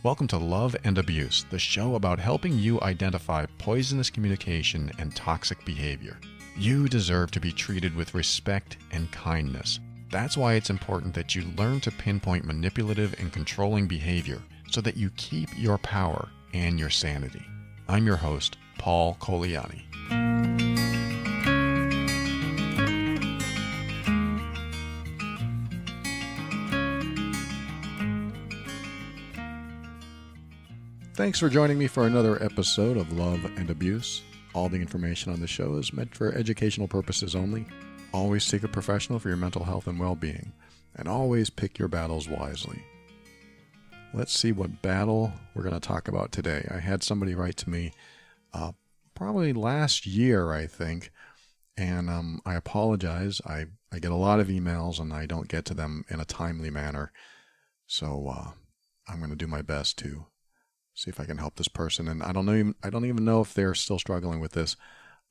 Welcome to Love and Abuse, the show about helping you identify poisonous communication and toxic behavior. You deserve to be treated with respect and kindness. That's why it's important that you learn to pinpoint manipulative and controlling behavior so that you keep your power and your sanity. I'm your host, Paul Coliani. Thanks for joining me for another episode of Love and Abuse. All the information on the show is meant for educational purposes only. Always seek a professional for your mental health and well-being, and always pick your battles wisely. Let's see what battle we're going to talk about today. I had somebody write to me probably last year, I think, and I apologize. I get a lot of emails and I don't get to them in a timely manner, so I'm going to do my best to see if I can help this person. And I don't even know if they're still struggling with this.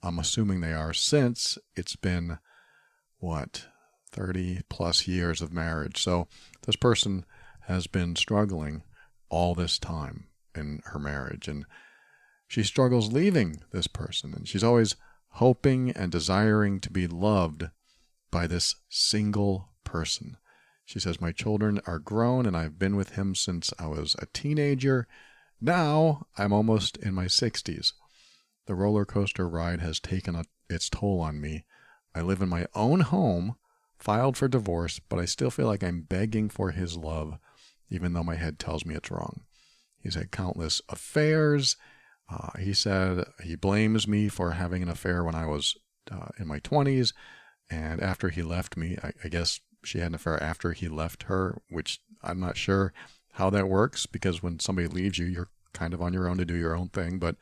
I'm assuming they are, since it's been 30 plus years of marriage. So this person has been struggling all this time in her marriage, and she struggles leaving this person, and she's always hoping and desiring to be loved by this single person. She says, "My children are grown and I've been with him since I was a teenager. Now I'm almost in my 60s. The roller coaster ride has taken its toll on me. I live in my own home, filed for divorce, but I still feel like I'm begging for his love, even though my head tells me it's wrong. He's had countless affairs. He said he blames me for having an affair when I was in my 20s, and after he left me, I guess she had an affair after he left her, which I'm not sure how that works, because when somebody leaves you, you're kind of on your own to do your own thing, but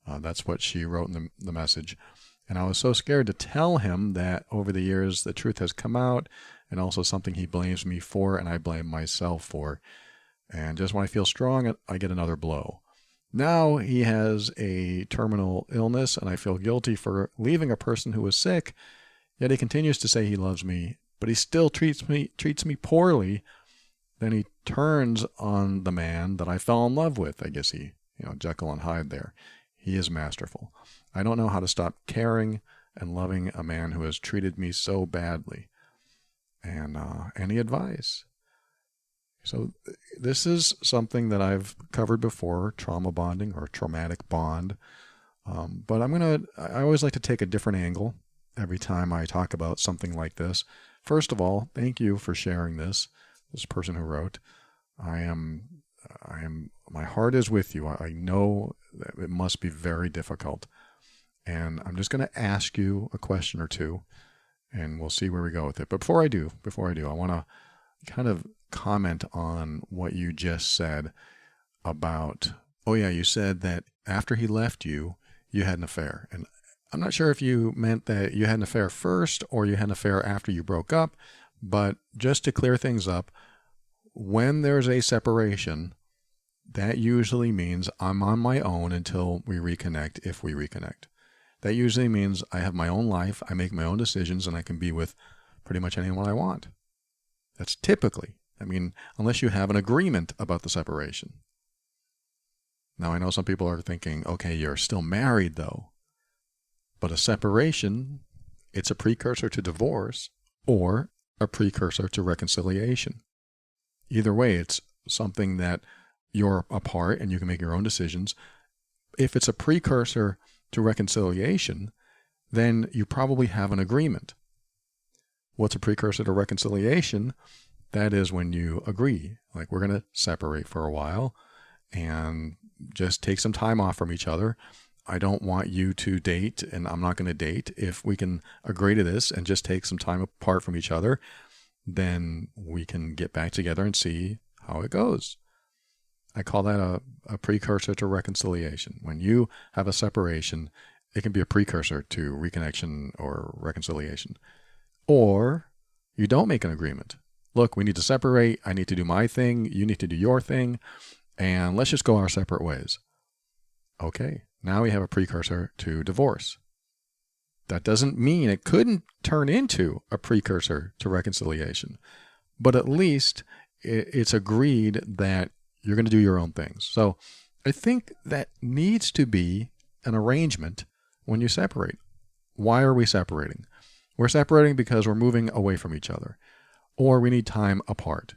that's what she wrote in the message. And I was so scared to tell him that over the years the truth has come out, and also something he blames me for and I blame myself for. And just when I feel strong, I get another blow. Now he has a terminal illness, and I feel guilty for leaving a person who was sick, yet he continues to say he loves me, but he still treats me poorly. Then he turns on the man that I fell in love with." I guess he, Jekyll and Hyde there. He is masterful. "I don't know how to stop caring and loving a man who has treated me so badly. And any advice?" So this is something that I've covered before, trauma bonding or traumatic bond. But I always like to take a different angle every time I talk about something like this. First of all, thank you for sharing this person who wrote. My heart is with you. I know that it must be very difficult. And I'm just going to ask you a question or two, and we'll see where we go with it. But before I do, I want to kind of comment on what you just said about, you said that after he left you, you had an affair. And I'm not sure if you meant that you had an affair first or you had an affair after you broke up, but just to clear things up, when there's a separation, that usually means I'm on my own until we reconnect, if we reconnect. That usually means I have my own life, I make my own decisions, and I can be with pretty much anyone I want. That's typically, unless you have an agreement about the separation. Now, I know some people are thinking, okay, you're still married though. But a separation, it's a precursor to divorce or a precursor to reconciliation. Either way, it's something that you're apart and you can make your own decisions. If it's a precursor to reconciliation, then you probably have an agreement. What's a precursor to reconciliation? That is when you agree, like, we're going to separate for a while and just take some time off from each other. I don't want you to date, and I'm not going to date. If we can agree to this and just take some time apart from each other, then we can get back together and see how it goes. I call that a precursor to reconciliation. When you have a separation, it can be a precursor to reconnection or reconciliation. Or you don't make an agreement. Look, we need to separate. I need to do my thing. You need to do your thing. And let's just go our separate ways. Okay, now we have a precursor to divorce. That doesn't mean it couldn't turn into a precursor to reconciliation, but at least it's agreed that You're going to do your own things. So I think that needs to be an arrangement when you separate. Why are we separating? We're separating because we're moving away from each other, or we need time apart.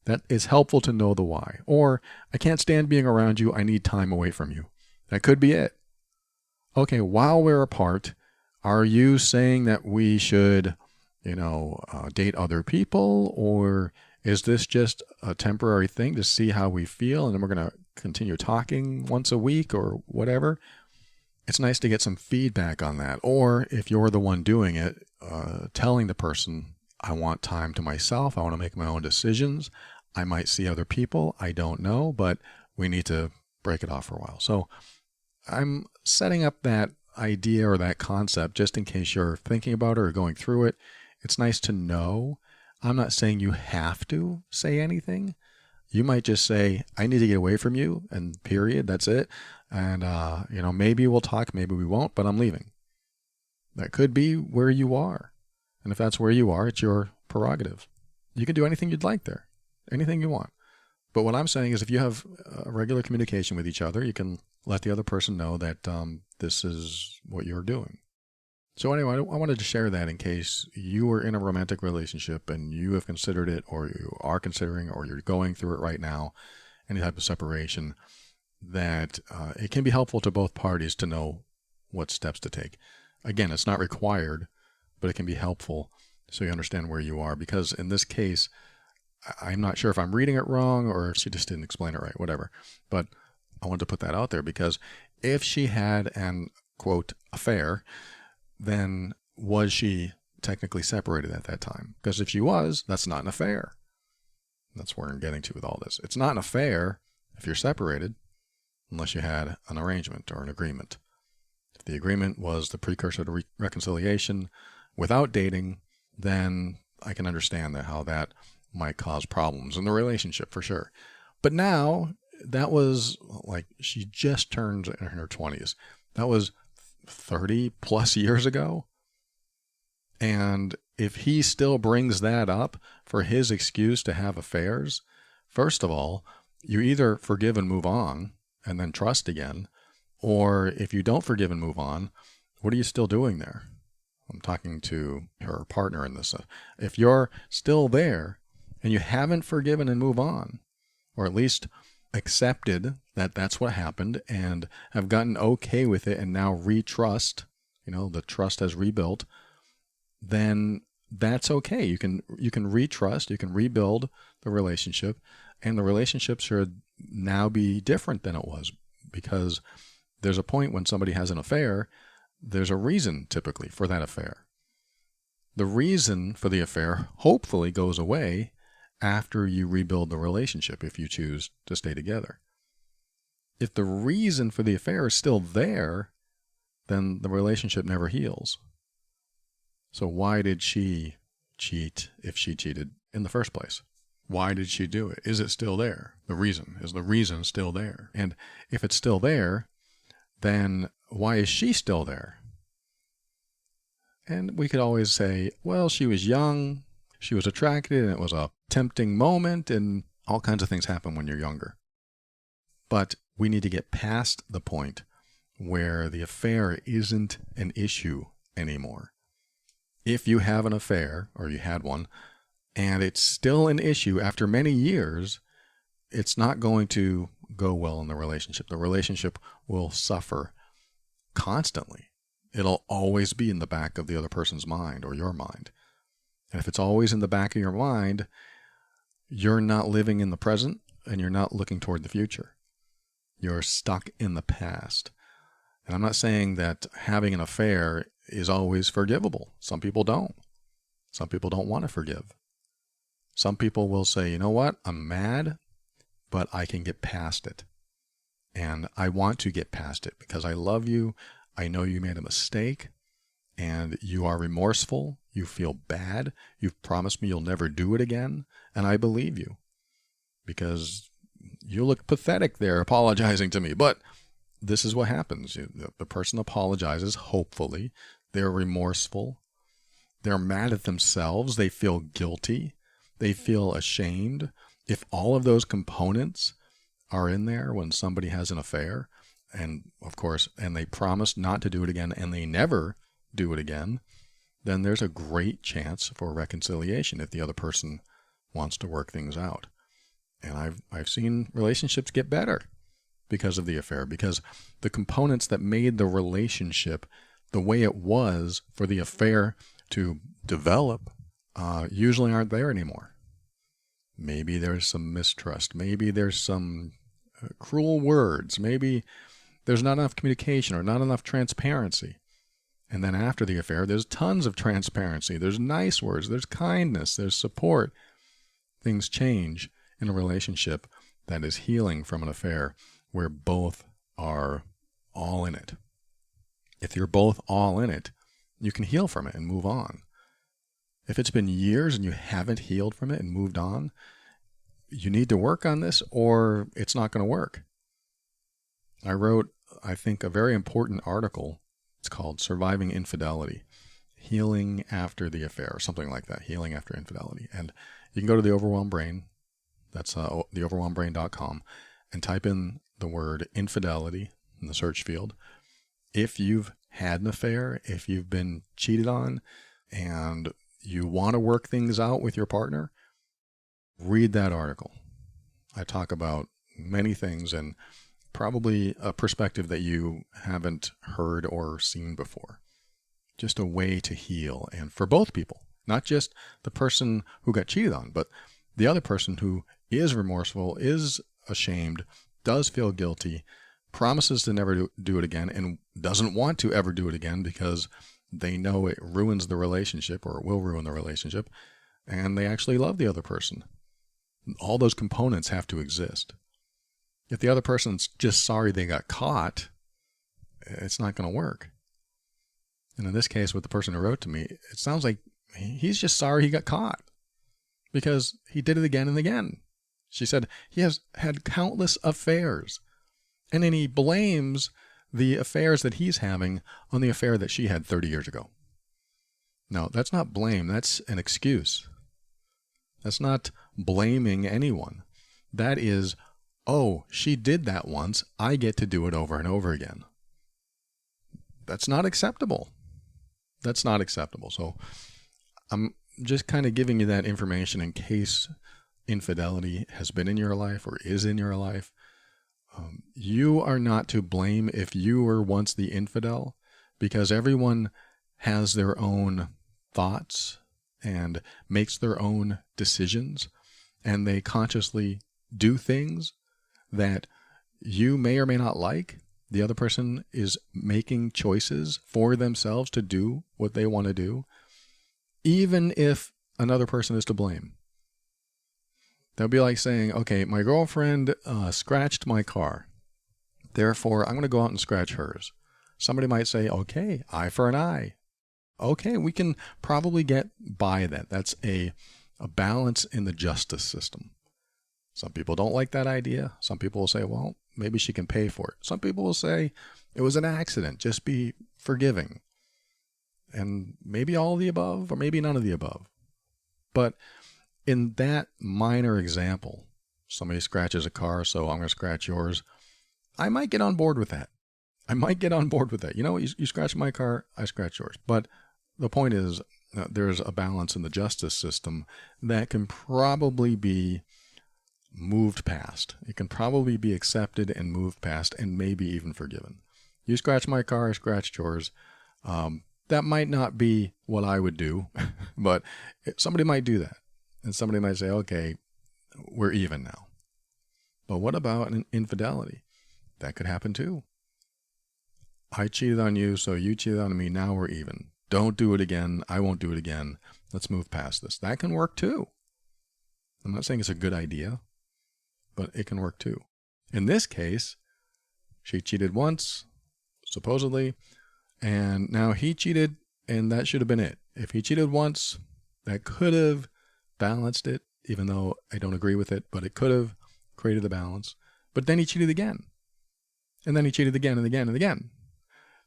That is helpful to know the why. Or I can't stand being around you. I need time away from you. That could be it. Okay, while we're apart, are you saying that we should, date other people? Or is this just a temporary thing to see how we feel and then we're going to continue talking once a week or whatever? It's nice to get some feedback on that. Or if you're the one doing it, telling the person, I want time to myself. I want to make my own decisions. I might see other people. I don't know, but we need to break it off for a while. So I'm setting up that idea or that concept just in case you're thinking about it or going through it. It's nice to know. I'm not saying you have to say anything. You might just say, I need to get away from you, and period. That's it. And, maybe we'll talk, maybe we won't, but I'm leaving. That could be where you are. And if that's where you are, it's your prerogative. You can do anything you'd like there, anything you want. But what I'm saying is if you have regular communication with each other, you can let the other person know that this is what you're doing. So anyway, I wanted to share that in case you were in a romantic relationship and you have considered it, or you are considering, or you're going through it right now, any type of separation, that it can be helpful to both parties to know what steps to take. Again, it's not required, but it can be helpful so you understand where you are. Because in this case, I'm not sure if I'm reading it wrong or if she just didn't explain it right, whatever. But I wanted to put that out there because if she had an, quote, affair, then was she technically separated at that time? Because if she was, that's not an affair. That's where I'm getting to with all this. It's not an affair if you're separated unless you had an arrangement or an agreement. If the agreement was the precursor to reconciliation without dating, then I can understand how that might cause problems in the relationship for sure. But now, that was like she just turned in her 20s. That was 30 plus years ago. And if he still brings that up for his excuse to have affairs, first of all, you either forgive and move on and then trust again, or if you don't forgive and move on, what are you still doing there? I'm talking to her partner in this. If you're still there and you haven't forgiven and move on, or at least accepted that that's what happened and have gotten okay with it and now retrust, the trust has rebuilt, then that's okay. You can retrust, you can rebuild the relationship, and the relationship should now be different than it was, because there's a point when somebody has an affair, there's a reason typically for that affair. The reason for the affair hopefully goes away after you rebuild the relationship if you choose to stay together. If the reason for the affair is still there, then the relationship never heals. So why did she cheat if she cheated in the first place? Why did she do it? Is it still there? Is the reason still there? And if it's still there, then why is she still there? And we could always say, well, she was young, she was attracted, and it was a tempting moment, and all kinds of things happen when you're younger. But we need to get past the point where the affair isn't an issue anymore. If you have an affair, or you had one, and it's still an issue after many years, it's not going to go well in the relationship. The relationship will suffer constantly. It'll always be in the back of the other person's mind or your mind. And if it's always in the back of your mind, you're not living in the present and you're not looking toward the future. You're stuck in the past. And I'm not saying that having an affair is always forgivable. Some people don't. Some people don't want to forgive. Some people will say, you know what, I'm mad, but I can get past it. And I want to get past it because I love you. I know you made a mistake and you are remorseful. You feel bad. You've promised me you'll never do it again. And I believe you because you look pathetic there apologizing to me. But this is what happens. The person apologizes, hopefully. They're remorseful. They're mad at themselves. They feel guilty. They feel ashamed. If all of those components are in there when somebody has an affair, and of course, and they promise not to do it again, and they never do it again, then there's a great chance for reconciliation if the other person wants to work things out. And I've seen relationships get better because of the affair, because the components that made the relationship the way it was for the affair to develop usually aren't there anymore. Maybe there's some mistrust. Maybe there's some cruel words. Maybe there's not enough communication or not enough transparency. And then after the affair, there's tons of transparency. There's nice words. There's kindness. There's support. Things change in a relationship that is healing from an affair where both are all in it. If you're both all in it, you can heal from it and move on. If it's been years and you haven't healed from it and moved on, you need to work on this or it's not going to work. I wrote, I think, a very important article. It's called Surviving Infidelity, Healing After the Affair, or something like that, Healing After Infidelity. And you can go to The Overwhelmed Brain, that's theoverwhelmedbrain.com, and type in the word infidelity in the search field. If you've had an affair, if you've been cheated on, and you want to work things out with your partner, read that article. I talk about many things and probably a perspective that you haven't heard or seen before. Just a way to heal, and for both people, not just the person who got cheated on, but the other person who is remorseful, is ashamed, does feel guilty, promises to never do it again, and doesn't want to ever do it again because they know it ruins the relationship or it will ruin the relationship, and they actually love the other person. All those components have to exist. If the other person's just sorry they got caught, it's not going to work. And in this case, with the person who wrote to me, it sounds like he's just sorry he got caught because he did it again and again. She said he has had countless affairs, and then he blames the affairs that he's having on the affair that she had 30 years ago. No, that's not blame. That's an excuse. That's not blaming anyone. That is, oh, she did that once. I get to do it over and over again. That's not acceptable. That's not acceptable. So I'm just kind of giving you that information in case infidelity has been in your life or is in your life. You are not to blame if you were once the infidel, because everyone has their own thoughts and makes their own decisions, and they consciously do things that you may or may not like. The other person is making choices for themselves to do what they want to do, even if another person is to blame. That would be like saying, okay, my girlfriend scratched my car. Therefore, I'm going to go out and scratch hers. Somebody might say, okay, eye for an eye. Okay, we can probably get by that. That's a balance in the justice system. Some people don't like that idea. Some people will say, well, maybe she can pay for it. Some people will say, it was an accident. Just be forgiving. And maybe all of the above, or maybe none of the above. But in that minor example, somebody scratches a car, so I'm going to scratch yours. I might get on board with that. You know, you scratch my car, I scratch yours. But the point is, there's a balance in the justice system that can probably be moved past. It can probably be accepted and moved past and maybe even forgiven. You scratch my car, I scratched yours. That might not be what I would do, but somebody might do that. And somebody might say, okay, we're even now. But what about an infidelity? That could happen too. I cheated on you, so you cheated on me. Now we're even. Don't do it again. I won't do it again. Let's move past this. That can work too. I'm not saying it's a good idea, but it can work too. In this case, she cheated once, supposedly, and now he cheated, and that should have been it. If he cheated once, that could have balanced it, even though I don't agree with it, but it could have created the balance. But then he cheated again. And then he cheated again and again and again.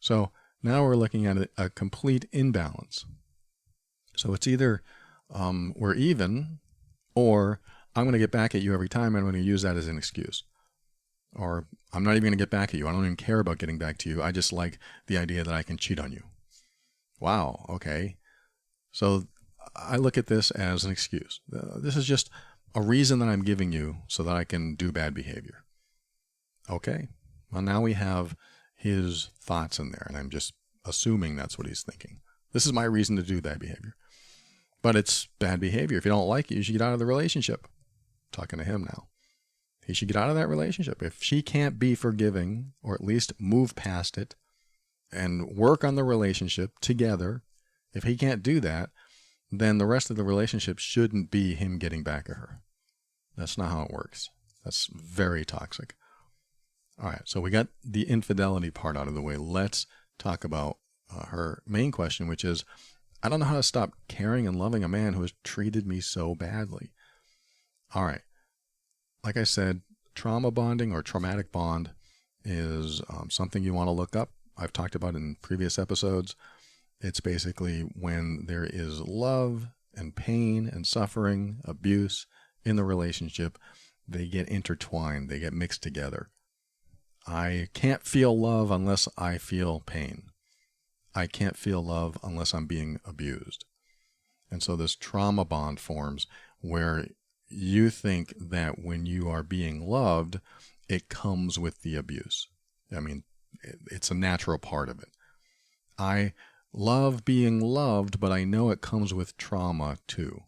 So now we're looking at a complete imbalance. So it's either we're even, or I'm going to get back at you every time and I'm going to use that as an excuse. Or I'm not even going to get back at you. I don't even care about getting back to you. I just like the idea that I can cheat on you. Wow, okay. So I look at this as an excuse. This is just a reason that I'm giving you so that I can do bad behavior. Okay. Well, now we have his thoughts in there, and I'm just assuming that's what he's thinking. This is my reason to do that behavior. But it's bad behavior. If you don't like it, you should get out of the relationship. I'm talking to him now. He should get out of that relationship. If she can't be forgiving, or at least move past it and work on the relationship together, if he can't do that, then the rest of the relationship shouldn't be him getting back at her. That's not how it works. That's very toxic. All right, so we got the infidelity part out of the way. Let's talk about her main question, which is, I don't know how to stop caring and loving a man who has treated me so badly. All right, like I said, trauma bonding or traumatic bond is something you want to look up. I've talked about it in previous episodes. It's basically when there is love and pain and suffering, abuse in the relationship, they get intertwined, they get mixed together. I can't feel love unless I feel pain. I can't feel love unless I'm being abused. And so this trauma bond forms where you think that when you are being loved, it comes with the abuse. I mean, it's a natural part of it. I love being loved, but I know it comes with trauma too.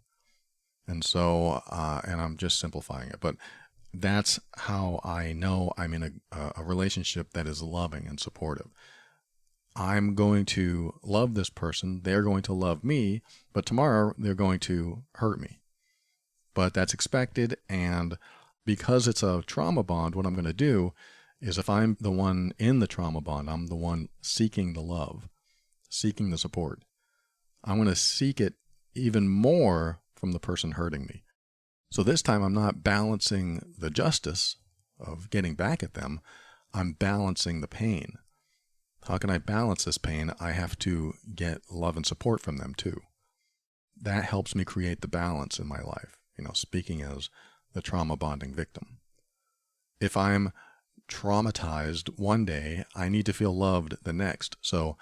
And so, and I'm just simplifying it, but that's how I know I'm in a relationship that is loving and supportive. I'm going to love this person. They're going to love me, but tomorrow they're going to hurt me. But that's expected. And because it's a trauma bond, what I'm going to do is if I'm the one in the trauma bond, I'm the one seeking the love, seeking the support. I'm going to seek it even more from the person hurting me. So this time I'm not balancing the justice of getting back at them. I'm balancing the pain. How can I balance this pain? I have to get love and support from them too. That helps me create the balance in my life, speaking as the trauma bonding victim. If I'm traumatized one day, I need to feel loved the next. So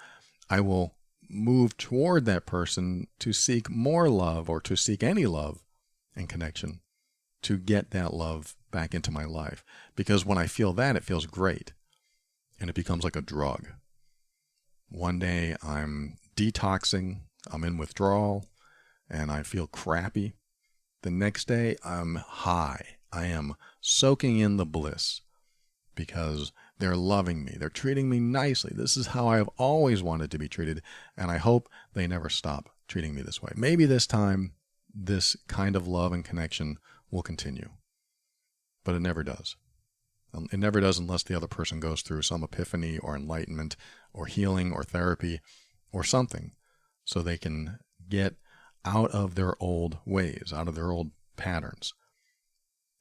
I will move toward that person to seek more love or to seek any love and connection to get that love back into my life. Because when I feel that, it feels great. And it becomes like a drug. One day I'm detoxing, I'm in withdrawal, and I feel crappy. The next day I'm high. I am soaking in the bliss because they're loving me. They're treating me nicely. This is how I have always wanted to be treated, and I hope they never stop treating me this way. Maybe this time, this kind of love and connection will continue, but it never does. It never does unless the other person goes through some epiphany or enlightenment or healing or therapy or something so they can get out of their old ways, out of their old patterns.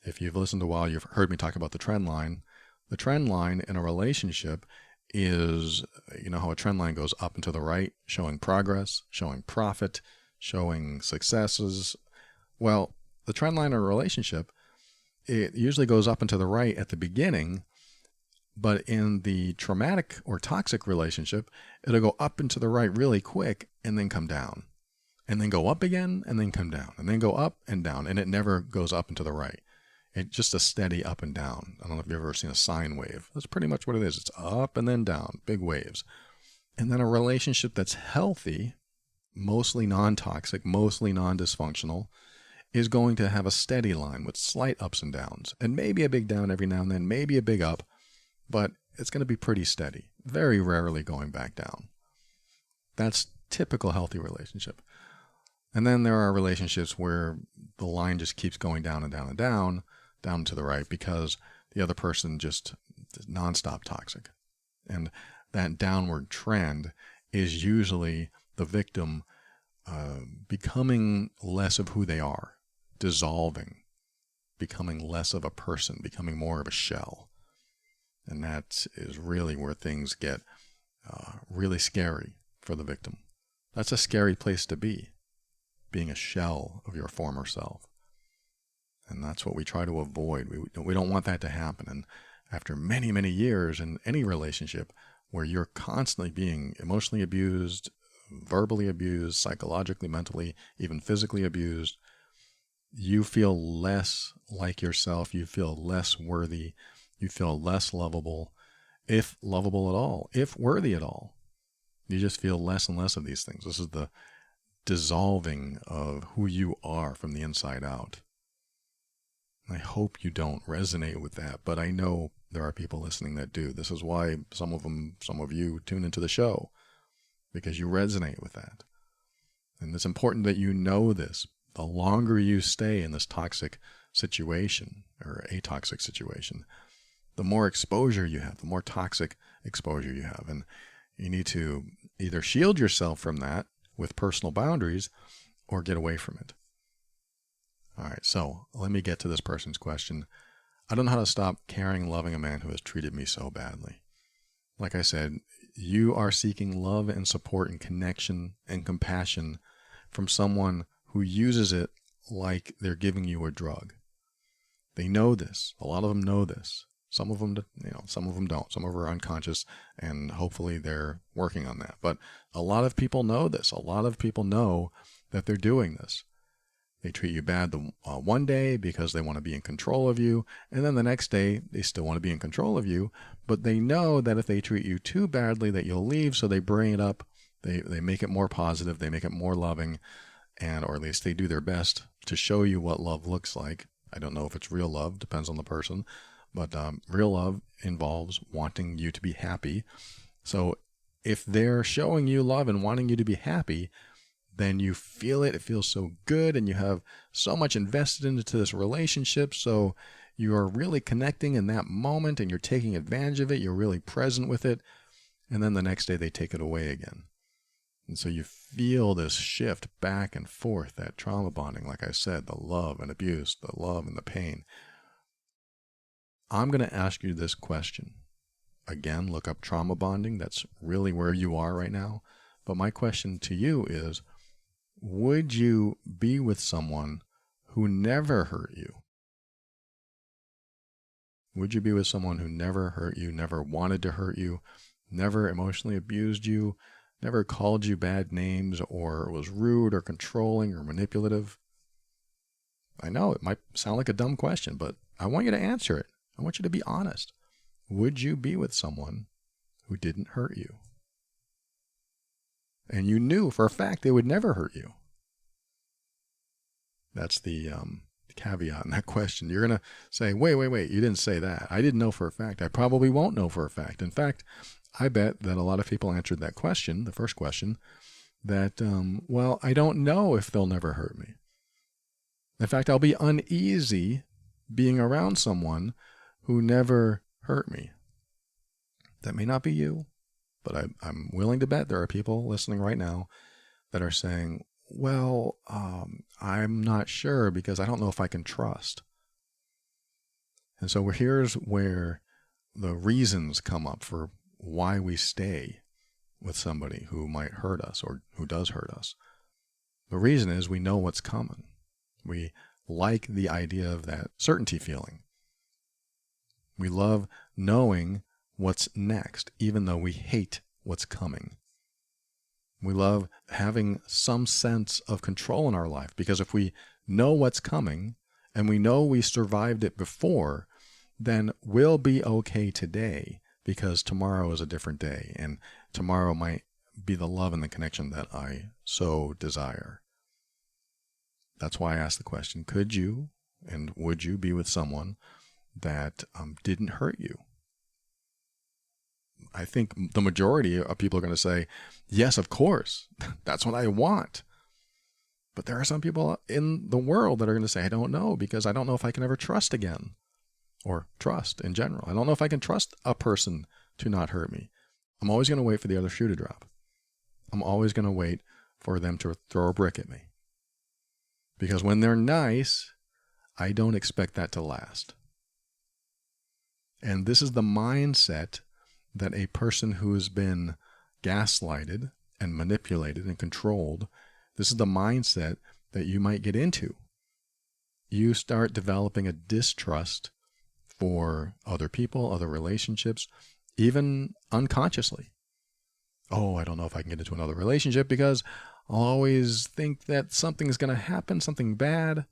If you've listened a while, you've heard me talk about the trend line. The trend line in a relationship is, how a trend line goes up and to the right, showing progress, showing profit, showing successes. Well, the trend line in a relationship, it usually goes up and to the right at the beginning, but in the traumatic or toxic relationship, it'll go up and to the right really quick and then come down, and then go up again and then come down, and then go up and down, and it never goes up and to the right. It's just a steady up and down. I don't know if you've ever seen a sine wave. That's pretty much what it is. It's up and then down, big waves. And then a relationship that's healthy, mostly non-toxic, mostly non-dysfunctional, is going to have a steady line with slight ups and downs, and maybe a big down every now and then, maybe a big up, but it's going to be pretty steady, very rarely going back down. That's typical healthy relationship. And then there are relationships where the line just keeps going down and down and down, down to the right, because the other person just is nonstop toxic. And that downward trend is usually the victim becoming less of who they are, dissolving, becoming less of a person, becoming more of a shell. And that is really where things get really scary for the victim. That's a scary place to be, being a shell of your former self. And that's what we try to avoid. We don't want that to happen. after many, many years in any relationship where you're constantly being emotionally abused, verbally abused, psychologically, mentally, even physically abused, you feel less like yourself. You feel less worthy. You feel less lovable, if lovable at all, if worthy at all. You just feel less and less of these things. This is the dissolving of who you are from the inside out. I hope you don't resonate with that, but I know there are people listening that do. This is why some of you tune into the show, because you resonate with that. And it's important that you know this. The longer you stay in this toxic situation or a toxic situation, the more exposure you have, the more toxic exposure you have. And you need to either shield yourself from that with personal boundaries or get away from it. All right, so let me get to this person's question. I don't know how to stop caring and loving a man who has treated me so badly. Like I said, you are seeking love and support and connection and compassion from someone who uses it like they're giving you a drug. They know this. A lot of them know this. Some of them, some of them don't. Some of them are unconscious, and hopefully they're working on that. But a lot of people know this. A lot of people know that they're doing this. They treat you bad one day because they want to be in control of you, and then the next day they still want to be in control of you, but they know that if they treat you too badly that you'll leave, so they bring it up, they make it more positive, they make it more loving, or at least they do their best to show you what love looks like. I don't know if it's real love, depends on the person, but real love involves wanting you to be happy. So if they're showing you love and wanting you to be happy, then you feel it. It feels so good, and you have so much invested into this relationship. So you are really connecting in that moment, and you're taking advantage of it. You're really present with it. And then the next day they take it away again. And so you feel this shift back and forth, that trauma bonding, like I said, the love and abuse, the love and the pain. I'm going to ask you this question. Again, look up trauma bonding. That's really where you are right now. But my question to you is, would you be with someone who never hurt you? Would you be with someone who never hurt you, never wanted to hurt you, never emotionally abused you, never called you bad names, or was rude or controlling or manipulative? I know it might sound like a dumb question, but I want you to answer it. I want you to be honest. Would you be with someone who didn't hurt you? And you knew for a fact they would never hurt you. That's the caveat in that question. You're going to say, wait, you didn't say that. I didn't know for a fact. I probably won't know for a fact. In fact, I bet that a lot of people answered that question, the first question, that, well, I don't know if they'll never hurt me. In fact, I'll be uneasy being around someone who never hurt me. That may not be you. But I'm willing to bet there are people listening right now that are saying, well, I'm not sure because I don't know if I can trust. And so here's where the reasons come up for why we stay with somebody who might hurt us or who does hurt us. The reason is we know what's coming. We like the idea of that certainty feeling. We love knowing what's next, even though we hate what's coming. We love having some sense of control in our life, because if we know what's coming and we know we survived it before, then we'll be okay today, because tomorrow is a different day, and tomorrow might be the love and the connection that I so desire. That's why I asked the question, could you and would you be with someone that didn't hurt you? I think the majority of people are going to say, yes, of course, that's what I want. But there are some people in the world that are going to say, I don't know, because I don't know if I can ever trust again, or trust in general. I don't know if I can trust a person to not hurt me. I'm always going to wait for the other shoe to drop. I'm always going to wait for them to throw a brick at me. Because when they're nice, I don't expect that to last. And this is the mindset that a person who has been gaslighted and manipulated and controlled, this is the mindset that you might get into. You start developing a distrust for other people, other relationships, even unconsciously. Oh, I don't know if I can get into another relationship because I'll always think that something's going to happen, something bad.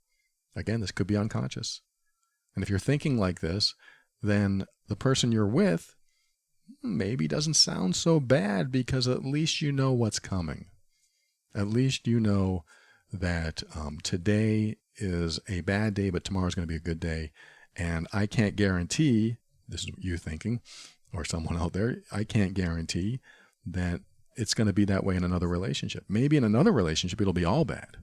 Again, this could be unconscious. And if you're thinking like this, then the person you're with maybe doesn't sound so bad because at least you know what's coming. At least you know that today is a bad day, but tomorrow's going to be a good day. And I can't guarantee, this is you thinking, or someone out there, I can't guarantee that it's going to be that way in another relationship. Maybe in another relationship, it'll be all bad.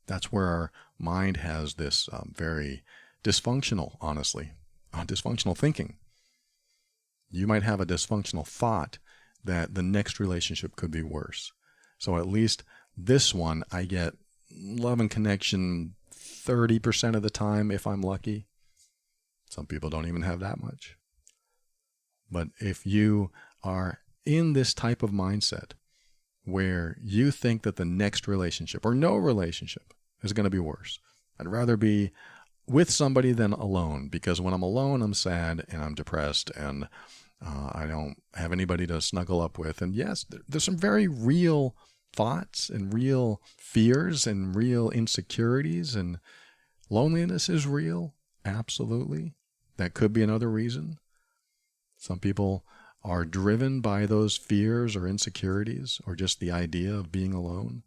That's where our mind has this very dysfunctional, honestly, dysfunctional thinking. You might have a dysfunctional thought that the next relationship could be worse. So at least this one, I get love and connection 30% of the time if I'm lucky. Some people don't even have that much. But if you are in this type of mindset where you think that the next relationship or no relationship is going to be worse, I'd rather be with somebody than alone, because when I'm alone, I'm sad and I'm depressed and I don't have anybody to snuggle up with. And yes, there's some very real thoughts and real fears and real insecurities, and loneliness is real. Absolutely. That could be another reason. Some people are driven by those fears or insecurities or just the idea of being alone.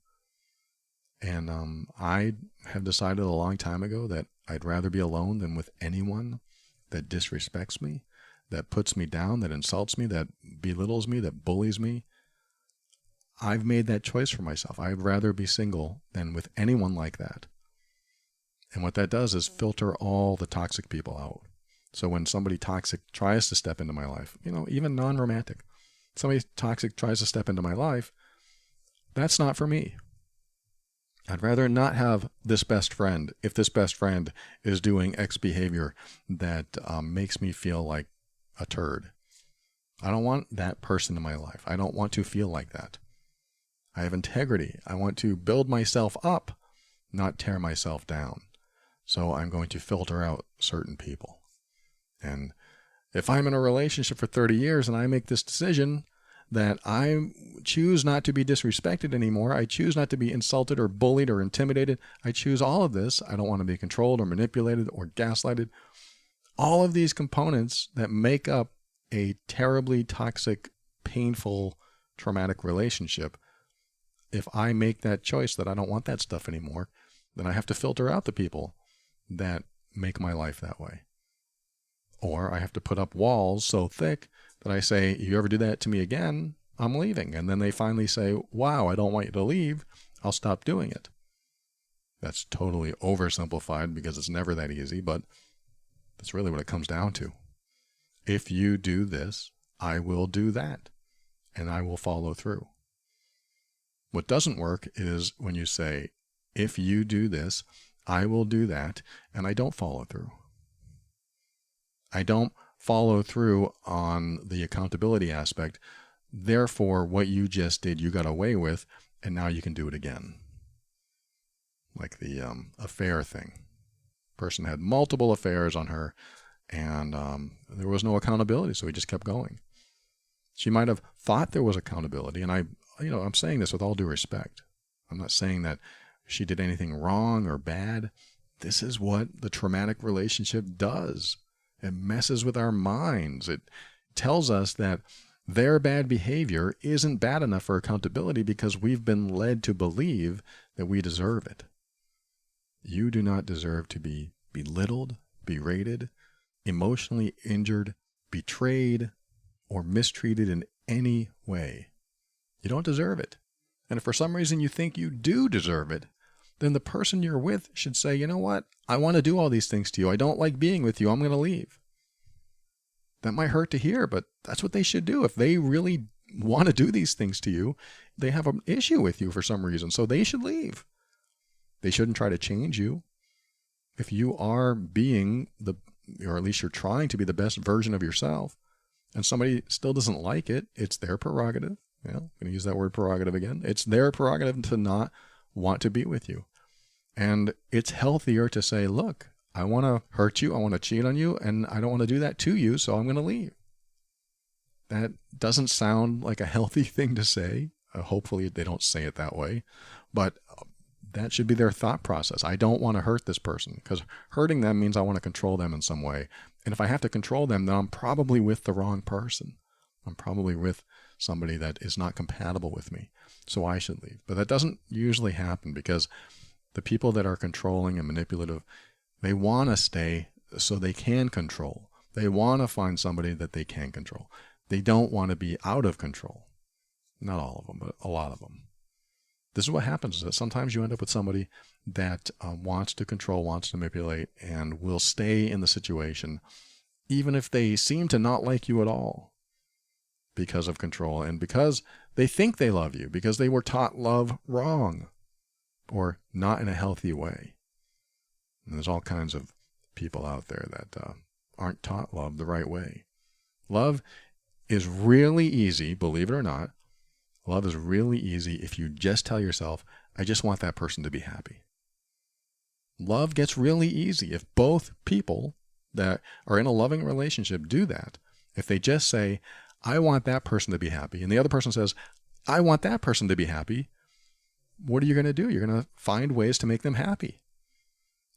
And I have decided a long time ago that I'd rather be alone than with anyone that disrespects me, that puts me down, that insults me, that belittles me, that bullies me. I've made that choice for myself. I'd rather be single than with anyone like that. And what that does is filter all the toxic people out. So when somebody toxic tries to step into my life, even non-romantic, somebody toxic tries to step into my life, that's not for me. I'd rather not have this best friend if this best friend is doing X behavior that makes me feel like a turd. I don't want that person in my life. I don't want to feel like that. I have integrity. I want to build myself up, not tear myself down. So I'm going to filter out certain people. And if I'm in a relationship for 30 years and I make this decision that I choose not to be disrespected anymore, I choose not to be insulted or bullied or intimidated, I choose all of this. I don't want to be controlled or manipulated or gaslighted. All of these components that make up a terribly toxic, painful, traumatic relationship, if I make that choice that I don't want that stuff anymore, then I have to filter out the people that make my life that way. Or I have to put up walls so thick that I say, you ever do that to me again, I'm leaving. And then they finally say, wow, I don't want you to leave. I'll stop doing it. That's totally oversimplified because it's never that easy, but that's really what it comes down to. If you do this, I will do that, and I will follow through. What doesn't work is when you say, if you do this, I will do that, and I don't follow through. I don't follow through on the accountability aspect. Therefore, what you just did, you got away with, and now you can do it again. Like the affair thing. Person had multiple affairs on her, and there was no accountability, so he just kept going. She might have thought there was accountability, and I'm saying this with all due respect. I'm not saying that she did anything wrong or bad. This is what the traumatic relationship does. It messes with our minds. It tells us that their bad behavior isn't bad enough for accountability because we've been led to believe that we deserve it. You do not deserve to be belittled, berated, emotionally injured, betrayed, or mistreated in any way. You don't deserve it. And if for some reason you think you do deserve it, then the person you're with should say, you know what? I want to do all these things to you. I don't like being with you. I'm going to leave. That might hurt to hear, but that's what they should do. If they really want to do these things to you, they have an issue with you for some reason, so they should leave. They shouldn't try to change you. If you are being or at least you're trying to be the best version of yourself, and somebody still doesn't like it, it's their prerogative. I'm going to use that word prerogative again. It's their prerogative to not want to be with you. And it's healthier to say, look, I want to hurt you. I want to cheat on you. And I don't want to do that to you. So I'm going to leave. That doesn't sound like a healthy thing to say. Hopefully they don't say it that way. But that should be their thought process. I don't want to hurt this person, because hurting them means I want to control them in some way. And if I have to control them, then I'm probably with the wrong person. I'm probably with somebody that is not compatible with me. So I should leave. But that doesn't usually happen, because the people that are controlling and manipulative, they want to stay so they can control. They want to find somebody that they can control. They don't want to be out of control. Not all of them, but a lot of them. This is what happens, is that sometimes you end up with somebody that wants to control, wants to manipulate, and will stay in the situation even if they seem to not like you at all, because of control and because they think they love you, because they were taught love wrong or not in a healthy way. And there's all kinds of people out there that aren't taught love the right way. Love is really easy, believe it or not. Love is really easy if you just tell yourself, I just want that person to be happy. Love gets really easy if both people that are in a loving relationship do that. If they just say, I want that person to be happy, and the other person says, I want that person to be happy, what are you going to do? You're going to find ways to make them happy.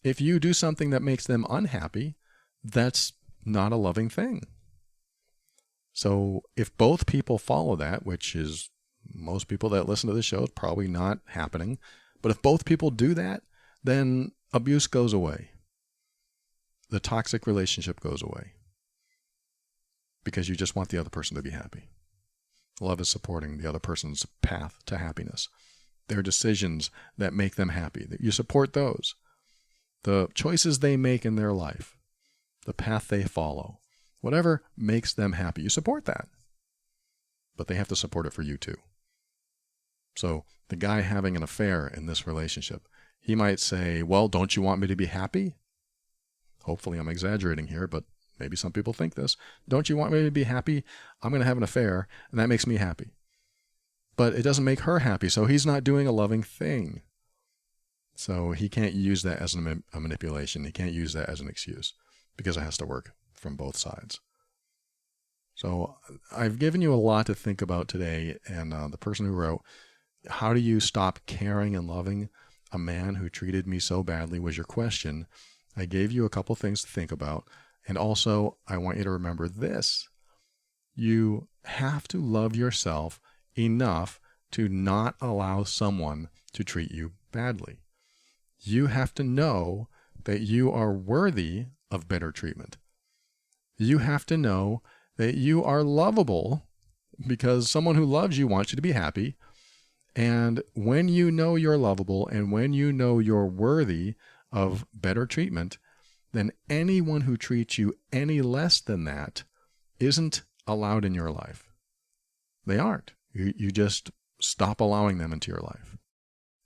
If you do something that makes them unhappy, that's not a loving thing. So if both people follow that, which is most people that listen to this show is probably not happening, but if both people do that, then abuse goes away. The toxic relationship goes away, because you just want the other person to be happy. Love is supporting the other person's path to happiness. Their decisions that make them happy, that you support those. The choices they make in their life, the path they follow, whatever makes them happy, you support that. But they have to support it for you too. So the guy having an affair in this relationship, he might say, well, don't you want me to be happy? Hopefully I'm exaggerating here, but maybe some people think this. Don't you want me to be happy? I'm going to have an affair, and that makes me happy. But it doesn't make her happy, so he's not doing a loving thing. So he can't use that as a manipulation. He can't use that as an excuse, because it has to work from both sides. So I've given you a lot to think about today, and the person who wrote, how do you stop caring and loving a man who treated me so badly, was your question. I gave you a couple things to think about. And also, I want you to remember this. You have to love yourself enough to not allow someone to treat you badly. You have to know that you are worthy of better treatment. You have to know that you are lovable, because someone who loves you wants you to be happy. And when you know you're lovable and when you know you're worthy of better treatment, then anyone who treats you any less than that isn't allowed in your life. They aren't. You just stop allowing them into your life.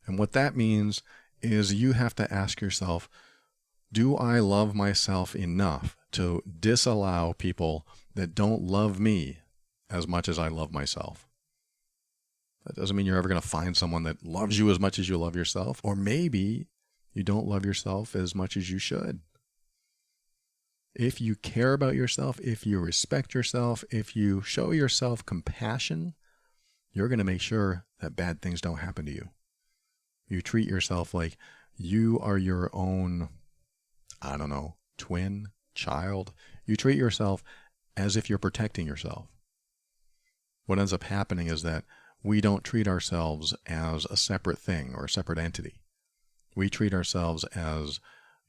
And what that means is you have to ask yourself, do I love myself enough to disallow people that don't love me as much as I love myself? That doesn't mean you're ever going to find someone that loves you as much as you love yourself. Or maybe you don't love yourself as much as you should. If you care about yourself, if you respect yourself, if you show yourself compassion, you're going to make sure that bad things don't happen to you. You treat yourself like you are your own, twin, child. You treat yourself as if you're protecting yourself. What ends up happening is that we don't treat ourselves as a separate thing or a separate entity. We treat ourselves as,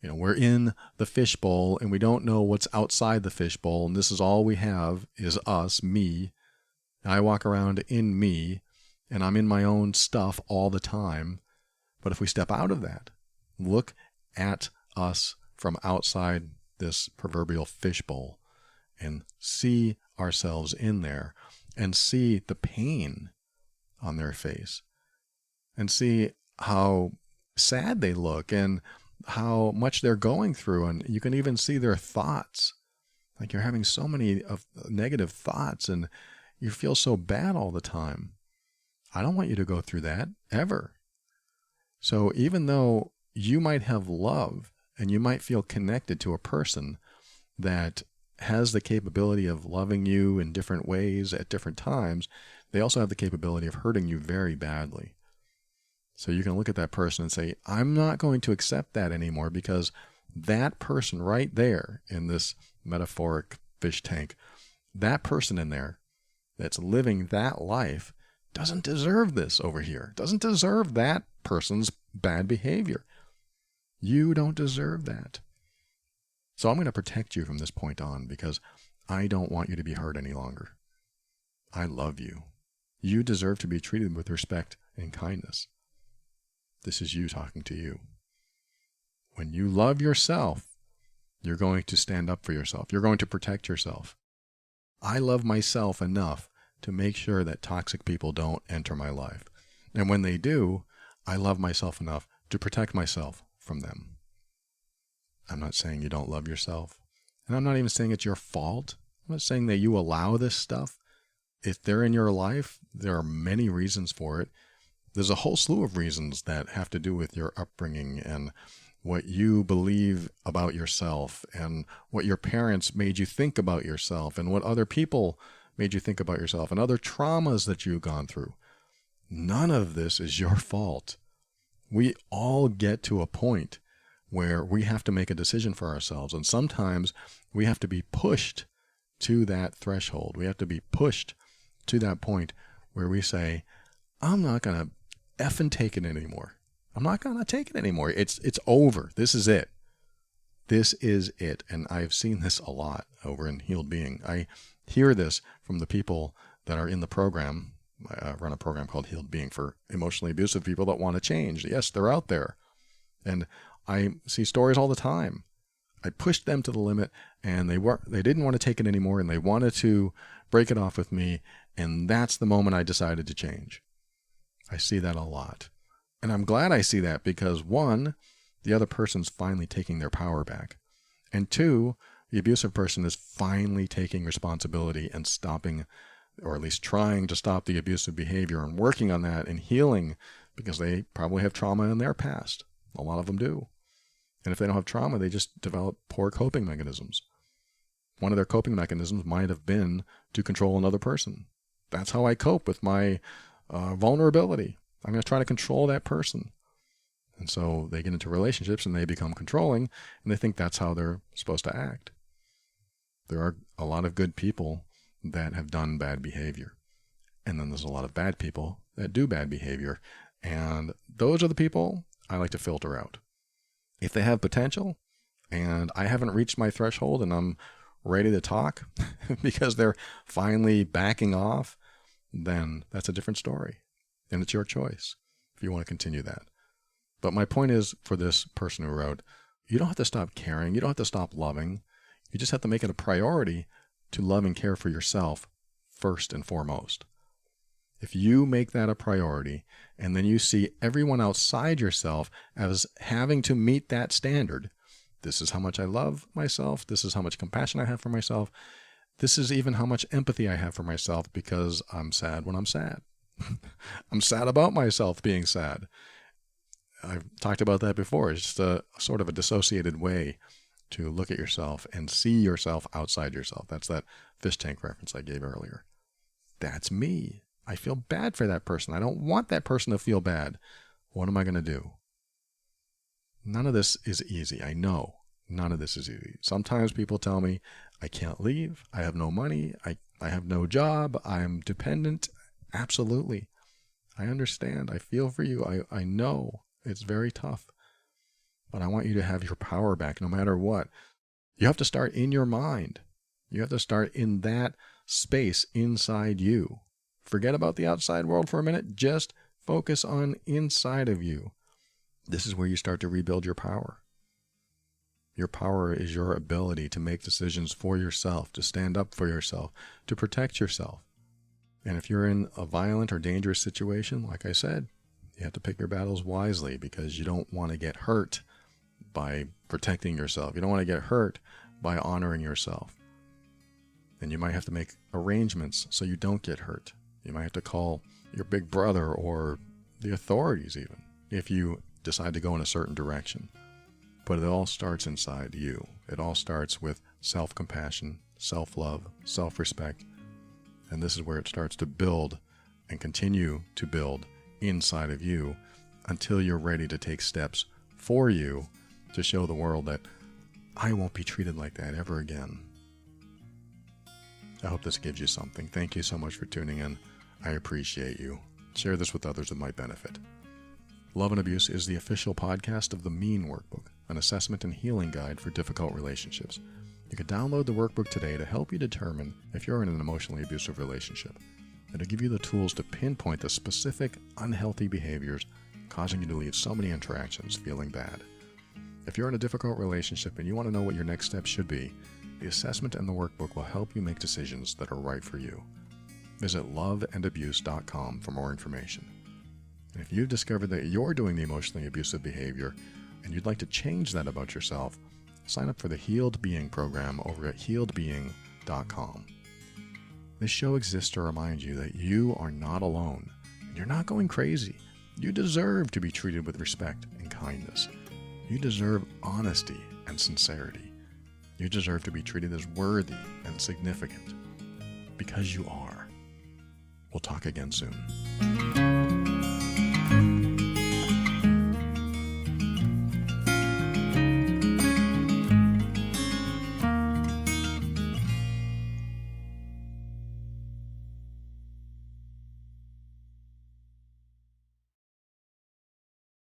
we're in the fishbowl and we don't know what's outside the fishbowl, and this is all we have is us, me. I walk around in me, and I'm in my own stuff all the time. But if we step out of that, look at us from outside this proverbial fishbowl and see ourselves in there and see the pain on their face and see how sad they look and how much they're going through. And you can even see their thoughts. Like, you're having so many of negative thoughts and you feel so bad all the time. I don't want you to go through that ever. So even though you might have love And you might feel connected to a person that has the capability of loving you in different ways at different times. They also have the capability of hurting you very badly. So you can look at that person and say, I'm not going to accept that anymore, because that person right there in this metaphoric fish tank, that person in there that's living that life doesn't deserve this over here, doesn't deserve that person's bad behavior. You don't deserve that. So I'm going to protect you from this point on, because I don't want you to be hurt any longer. I love you. You deserve to be treated with respect and kindness. This is you talking to you. When you love yourself, you're going to stand up for yourself. You're going to protect yourself. I love myself enough to make sure that toxic people don't enter my life. And when they do, I love myself enough to protect myself from them. I'm not saying you don't love yourself. And I'm not even saying it's your fault. I'm not saying that you allow this stuff. If they're in your life, there are many reasons for it. There's a whole slew of reasons that have to do with your upbringing and what you believe about yourself and what your parents made you think about yourself and what other people made you think about yourself and other traumas that you've gone through. None of this is your fault. We all get to a point where we have to make a decision for ourselves. And sometimes we have to be pushed to that threshold. We have to be pushed to that point where we say, I'm not going to effing take it anymore. I'm not going to take it anymore. It's over. This is it. This is it. And I've seen this a lot over in Healed Being. I hear this from the people that are in the program. I run a program called Healed Being for emotionally abusive people that want to change. Yes, they're out there. And I see stories all the time. I pushed them to the limit, and they didn't want to take it anymore, and they wanted to break it off with me, and that's the moment I decided to change. I see that a lot. And I'm glad I see that, because one, the other person's finally taking their power back. And two, the abusive person is finally taking responsibility and stopping, or at least trying to stop the abusive behavior and working on that and healing, because they probably have trauma in their past. A lot of them do. And if they don't have trauma, they just develop poor coping mechanisms. One of their coping mechanisms might have been to control another person. That's how I cope with my vulnerability. I'm going to try to control that person. And so they get into relationships and they become controlling, and they think that's how they're supposed to act. There are a lot of good people that have done bad behavior. And then there's a lot of bad people that do bad behavior. And those are the people I like to filter out. If they have potential and I haven't reached my threshold and I'm ready to talk because they're finally backing off, then that's a different story. And it's your choice if you want to continue that. But my point is, for this person who wrote, you don't have to stop caring. You don't have to stop loving. You just have to make it a priority to love and care for yourself first and foremost. If you make that a priority, and then you see everyone outside yourself as having to meet that standard, this is how much I love myself, this is how much compassion I have for myself, this is even how much empathy I have for myself, because I'm sad when I'm sad. I'm sad about myself being sad. I've talked about that before. It's just a sort of a dissociated way to look at yourself and see yourself outside yourself. That's that fish tank reference I gave earlier. That's me. I feel bad for that person. I don't want that person to feel bad. What am I going to do? None of this is easy. I know none of this is easy. Sometimes people tell me I can't leave. I have no money. I have no job. I'm dependent. Absolutely. I understand. I feel for you. I know it's very tough. But I want you to have your power back no matter what. You have to start in your mind. You have to start in that space inside you. Forget about the outside world for a minute. Just focus on inside of you. This is where you start to rebuild your power. Your power is your ability to make decisions for yourself, to stand up for yourself, to protect yourself. And if you're in a violent or dangerous situation, like I said, you have to pick your battles wisely, because you don't want to get hurt by protecting yourself. You don't want to get hurt by honoring yourself. And you might have to make arrangements so you don't get hurt. You might have to call your big brother or the authorities even if you decide to go in a certain direction. But it all starts inside you. It all starts with self-compassion, self-love, self-respect. And this is where it starts to build and continue to build inside of you until you're ready to take steps for you to show the world that I won't be treated like that ever again. I hope this gives you something. Thank you so much for tuning in. I appreciate you. Share this with others that might benefit. Love and Abuse is the official podcast of the Mean Workbook, an assessment and healing guide for difficult relationships. You can download the workbook today to help you determine if you're in an emotionally abusive relationship. It'll give you the tools to pinpoint the specific unhealthy behaviors causing you to leave so many interactions feeling bad. If you're in a difficult relationship and you want to know what your next steps should be, the assessment and the workbook will help you make decisions that are right for you. Visit loveandabuse.com for more information. And if you've discovered that you're doing the emotionally abusive behavior and you'd like to change that about yourself, sign up for the Healed Being program over at healedbeing.com. This show exists to remind you that you are not alone and you're not going crazy. You deserve to be treated with respect and kindness. You deserve honesty and sincerity. You deserve to be treated as worthy and significant because you are. We'll talk again soon.